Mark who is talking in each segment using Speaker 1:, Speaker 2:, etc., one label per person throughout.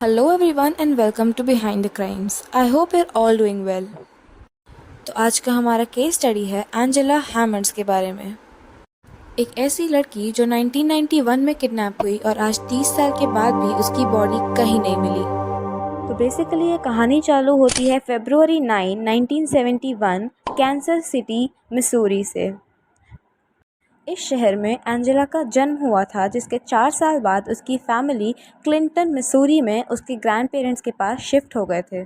Speaker 1: Hello everyone and welcome to Behind the Crimes. I hope you're all doing well. तो आज का हमारा case study है Angela हैमंड्स के बारे में। एक ऐसी लड़की जो 1991 में किडनैप हुई और आज 30 साल के बाद भी उसकी बॉडी कहीं नहीं मिली। तो बेसिकली ये कहानी चालू होती है February 9, 1971 कैंसस सिटी मिसूरी से। इस शहर में एंजेला का जन्म हुआ था, जिसके 4 साल बाद उसकी फैमिली क्लिंटन मिसूरी में उसके ग्रैंड पेरेंट्स के पास शिफ्ट हो गए थे।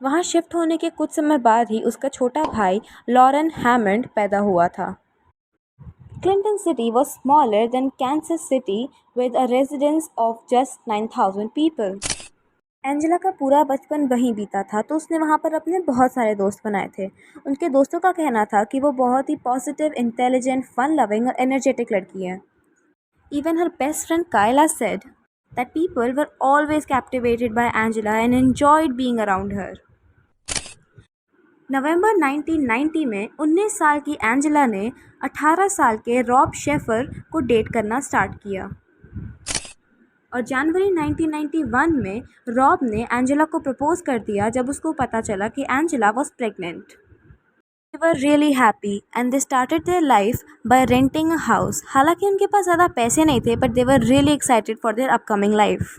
Speaker 1: वहाँ शिफ्ट होने के कुछ समय बाद ही उसका छोटा भाई लॉरेन हैमंड पैदा हुआ था। Clinton city was smaller than Kansas City with a residence of just 9,000 people. Angela का पूरा बचपन वहीं बीता था, तो उसने वहाँ पर अपने बहुत सारे दोस्त बनाए थे। उनके दोस्तों का कहना था कि वो बहुत ही पॉजिटिव, इंटेलिजेंट, फन लविंग और एनर्जेटिक लड़की है। Even her best friend Kyla said that people were always captivated by Angela and enjoyed being around her. नवंबर 1990 में 19 साल की एंजेला ने 18 साल के रॉब शेफर को डेट करना स्टार्ट किया और जनवरी 1991 में रॉब ने एंजेला को प्रपोज कर दिया जब उसको पता चला कि Angela was pregnant. They were really happy and they started their life by renting a house. हालांकि उनके पास ज़्यादा पैसे नहीं थे, but they were really excited for their upcoming life.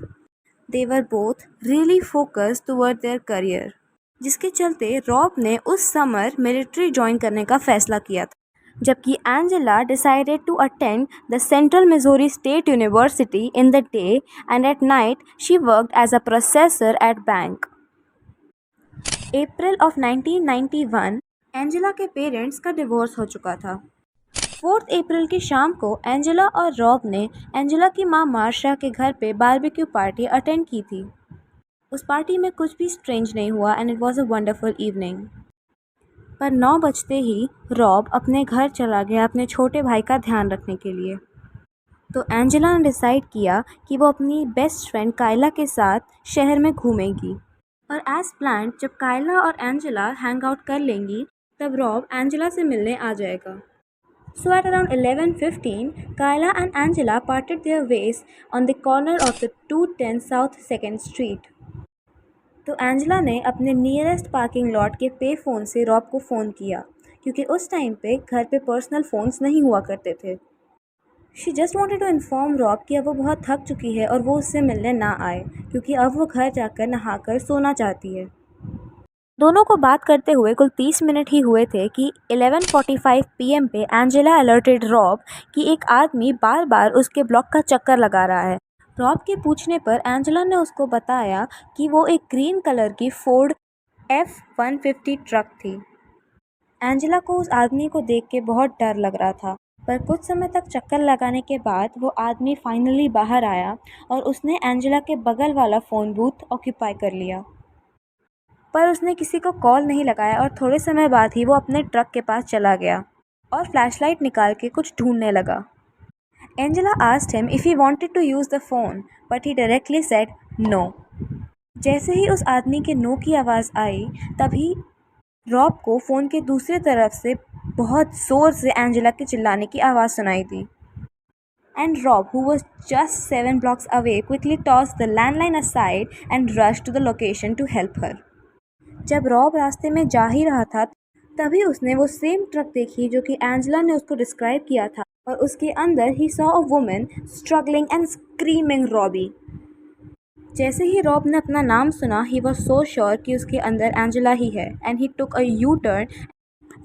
Speaker 1: They were both really focused toward their career, जिसके चलते Rob ने उस समर मिलिट्री ज्वाइन करने का फैसला किया था, जबकि Angela decided to attend the Central Missouri State University in the day and at night she worked as a processor at bank. April of 1991 Angela के पेरेंट्स का डिवोर्स हो चुका था। 4 अप्रैल की शाम को एंजेला और रॉब ने एंजेला की मां मार्शा के घर पे बारबेक्यू पार्टी अटेंड की थी। उस पार्टी में कुछ भी स्ट्रेंज नहीं हुआ and it was a wonderful evening. पर 9 बजते ही रॉब अपने घर चला गया अपने छोटे भाई का ध्यान रखने के लिए। तो एंजेला ने डिसाइड किया कि वो अपनी बेस्ट फ्रेंड कायला के साथ शहर में घूमेगी और एज प्लान्ड जब कायला और एंजेला हैंग आउट कर लेंगी तब रॉब एंजेला से मिलने आ जाएगा। So at around 11:15, Kyla and Angela parted their ways on the corner of the 210 South 2nd Street. तो एंजेला ने अपने नियरेस्ट पार्किंग लॉट के पे फ़ोन से रॉब को फ़ोन किया, क्योंकि उस टाइम पे घर पे पर्सनल फ़ोन्स नहीं हुआ करते थे। She just wanted to inform Rob कि अब वो बहुत थक चुकी है और वो उससे मिलने ना आए, क्योंकि अब वो घर जाकर नहाकर सोना चाहती है। दोनों को बात करते हुए कुल 30 मिनट ही हुए थे कि 11:45 PM पे एंजेला अलर्टेड रॉब कि एक आदमी बार बार उसके ब्लॉक का चक्कर लगा रहा है। रॉब के पूछने पर एंजेला ने उसको बताया कि वो एक ग्रीन कलर की फोर्ड F-150 ट्रक थी। एंजेला को उस आदमी को देख के बहुत डर लग रहा था, पर कुछ समय तक चक्कर लगाने के बाद वो आदमी फाइनली बाहर आया और उसने एंजेला के बगल वाला फ़ोन बूथ ऑक्यूपाई कर लिया। पर उसने किसी को कॉल नहीं लगाया और थोड़े समय बाद ही वो अपने ट्रक के पास चला गया और फ्लैशलाइट निकाल के कुछ ढूंढने लगा। Angela asked him if he wanted to use the phone, but he directly said no. जैसे ही उस आदमी के नो की आवाज़ आई तभी रॉब को फ़ोन के दूसरे तरफ से बहुत ज़ोर से एंजेला के चिल्लाने की आवाज़ सुनाई दी। And Rob, who was just 7 blocks away, quickly tossed the landline aside and rushed to the location to help her. जब रॉब रास्ते में जा ही रहा था तभी उसने वो सेम ट्रक देखी जो कि एंजेला ने उसको डिस्क्राइब किया था, और उसके अंदर he saw a woman struggling and screaming Robbie. जैसे ही रॉब ने अपना नाम सुना ही वॉज सो श्योर कि उसके अंदर एंजेला ही है, and he took a U turn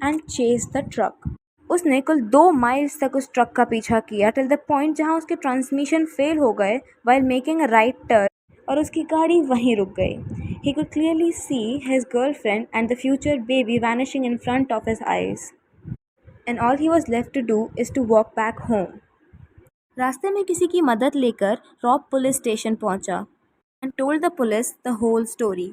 Speaker 1: and chase the truck. उसने कुल 2 माइल्स तक उस ट्रक का पीछा किया टिल द पॉइंट जहाँ उसके ट्रांसमिशन फेल हो गए while making a right turn, और उसकी गाड़ी वहीं रुक गई। He could clearly see his girlfriend and the future baby vanishing in front of his eyes. And all he was left to do is to walk back home. रास्ते में किसी की मदद लेकर रॉब पुलिस स्टेशन पहुंचा and told the police the whole story.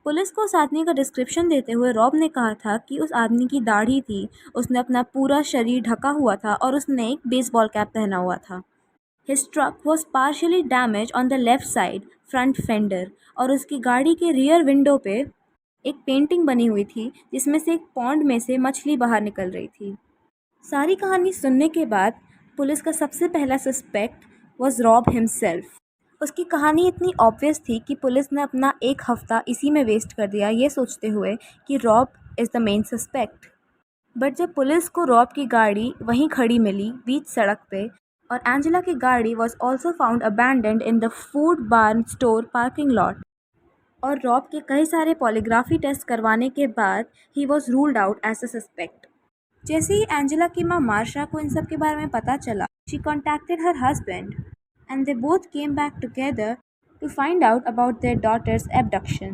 Speaker 1: Police को उस आदमी का डिस्क्रिप्शन देते हुए रॉब ने कहा था कि उस आदमी की दाढ़ी थी, उसने अपना पूरा शरीर ढका हुआ था और उसने एक बेसबॉल कैप पहना हुआ था। His truck was partially damaged on the left side, front fender, और उसकी गाड़ी के रियर विंडो पे एक पेंटिंग बनी हुई थी जिसमें से एक पॉन्ड में से मछली बाहर निकल रही थी। सारी कहानी सुनने के बाद पुलिस का सबसे पहला सस्पेक्ट was रॉब हिमसेल्फ। उसकी कहानी इतनी ऑब्वियस थी कि पुलिस ने अपना एक हफ्ता इसी में वेस्ट कर दिया, ये सोचते हुए कि Rob is the main suspect. But जब पुलिस को रॉब की गाड़ी वहीं खड़ी मिली बीच सड़क पे, और एंजेला की गाड़ी was also found abandoned in the food bar store parking lot, और रॉब के कई सारे पॉलीग्राफी टेस्ट करवाने के बाद ही was ruled out as a suspect. जैसे ही एंजेला की माँ मार्शा को इन सब के बारे में पता चला, she contacted her husband and they both came back together to find out about their daughter's abduction.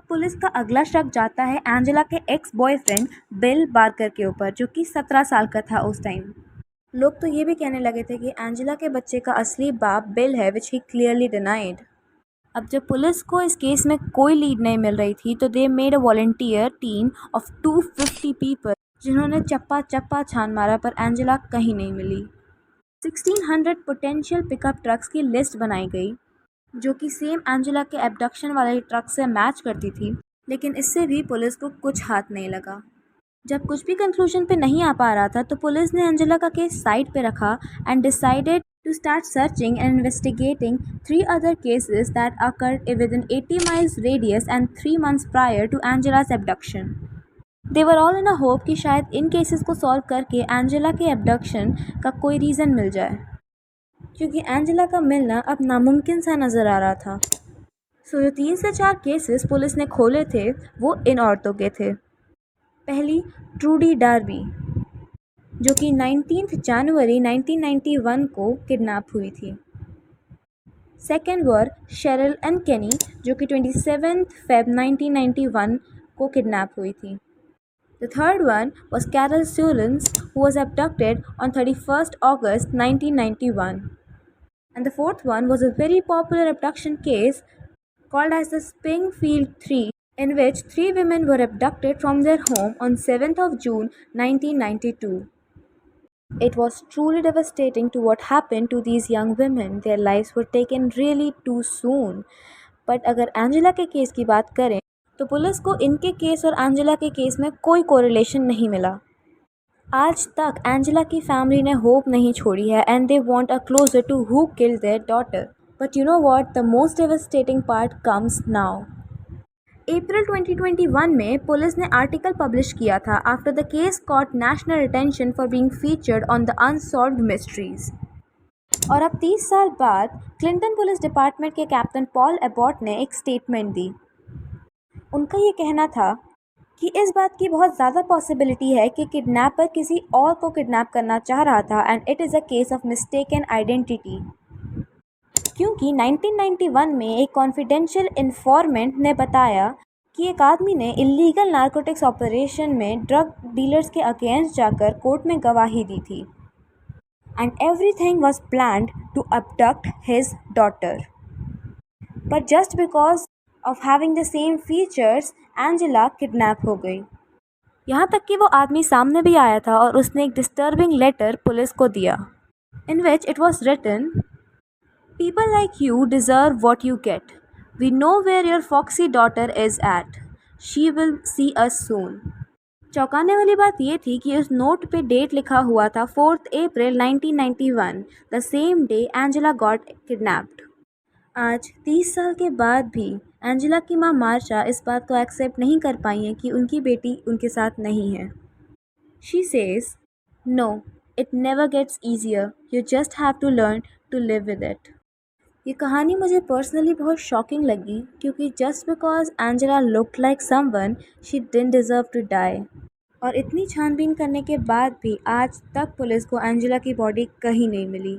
Speaker 1: Police का अगला शक जाता है एंजेला के एक्स बॉयफ्रेंड बिल बार्कर के ऊपर, जो कि 17 साल का था उस टाइम। लोग तो ये भी कहने लगे थे कि एंजेला के बच्चे का असली बाप बिल है, विच ही क्लियरली डिनाइड। अब जब पुलिस को इस केस में कोई लीड नहीं मिल रही थी, तो they made a volunteer team of 250 people, जिन्होंने चप्पा चप्पा छान मारा, पर एंजेला कहीं नहीं मिली। 1600 पोटेंशियल पिकअप ट्रक्स की लिस्ट बनाई गई, जो कि सेम एंजेला के एब्डक्शन वाले ट्रक से मैच करती थी, लेकिन इससे भी पुलिस को कुछ हाथ नहीं लगा। जब कुछ भी कंक्लूजन पे नहीं आ पा रहा था, तो पुलिस ने एंजेला का केस साइड पे रखा and decided to start searching and investigating 3 other cases that occurred within 80 miles radius and 3 months prior to Angela's abduction. They were all in a hope कि शायद इन केसेस को solve करके Angela के abduction का कोई reason मिल जाए, क्योंकि Angela का मिलना अब नामुमकिन सा नज़र आ रहा था। जो 3 से 4 केसेस पुलिस ने खोले थे वो इन औरतों के थे। पहली, ट्रूडी डार्बी, जो कि 19 जनवरी 1991 को किडनैप हुई थी। सेकेंड वर शेरिल एंड केनी, जो कि 27 फेब 1991 को किडनैप हुई थी। The third one was Carol Suelens, who was abducted on 31st August 1991. And the fourth one was a very popular abduction case called as the Springfield 3, in which 3 women were abducted from their home on 7th of June 1992. It was truly devastating to what happened to these young women. Their lives were taken really too soon. But अगर Angela के case की बात करें, तो police को इनके case और Angela के केस में कोई कोरिलेशन नहीं मिला। आज तक एंजेला की फैमिली ने होप नहीं छोड़ी है and they want a closure to who killed their daughter. But you know what, the most devastating part comes now. April 2021 में पुलिस ने आर्टिकल पब्लिश किया था after the case caught national attention for being featured on the unsolved mysteries. और अब 30 साल बाद Clinton police department के captain Paul Abbott ने एक स्टेटमेंट दी। उनका ये कहना था कि इस बात की बहुत ज़्यादा पॉसिबिलिटी है कि किडनैपर किसी और को किडनैप करना चाह रहा था and it is a case of mistaken identity, क्योंकि 1991 में एक कॉन्फिडेंशियल इन्फॉर्मेंट ने बताया कि एक आदमी ने इलीगल नारकोटिक्स ऑपरेशन में ड्रग डीलर्स के अगेंस्ट जाकर कोर्ट में गवाही दी थी and everything was planned to abduct his daughter. But just because of having the same features, Angela kidnap हो गई। यहाँ तक कि वो आदमी सामने भी आया था और उसने एक डिस्टर्बिंग लेटर पुलिस को दिया, in which it was written, People like you deserve what you get. We know where your foxy daughter is at. She will see us soon. चौंकाने वाली बात यह थी कि उस नोट पे डेट लिखा हुआ था 4th April 1991, the same day Angela got kidnapped. आज 30 साल के बाद भी एंजेला की माँ मार्शा इस बात को एक्सेप्ट नहीं कर पाई है कि उनकी बेटी उनके साथ नहीं है। She says, No, it never gets easier. You just have to learn to live with it. ये कहानी मुझे पर्सनली बहुत शॉकिंग लगी, क्योंकि just because Angela looked like someone, she didn't deserve to die. और इतनी छानबीन करने के बाद भी आज तक पुलिस को एंजेला की बॉडी कहीं नहीं मिली।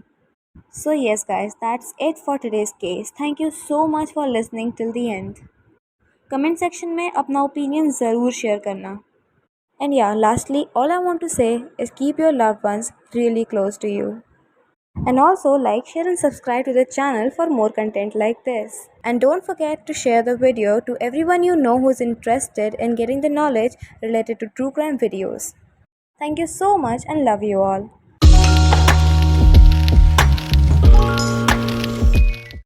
Speaker 1: So yes guys, that's it for today's case. Thank you so much for listening till the end. Comment section में अपना ओपिनियन ज़रूर शेयर करना। And yeah, lastly all I want to say is keep your loved ones really close to you. And also like, share and subscribe to the channel for more content like this. And don't forget to share the video to everyone you know who's interested in getting the knowledge related to true crime videos. Thank you so much and love you all.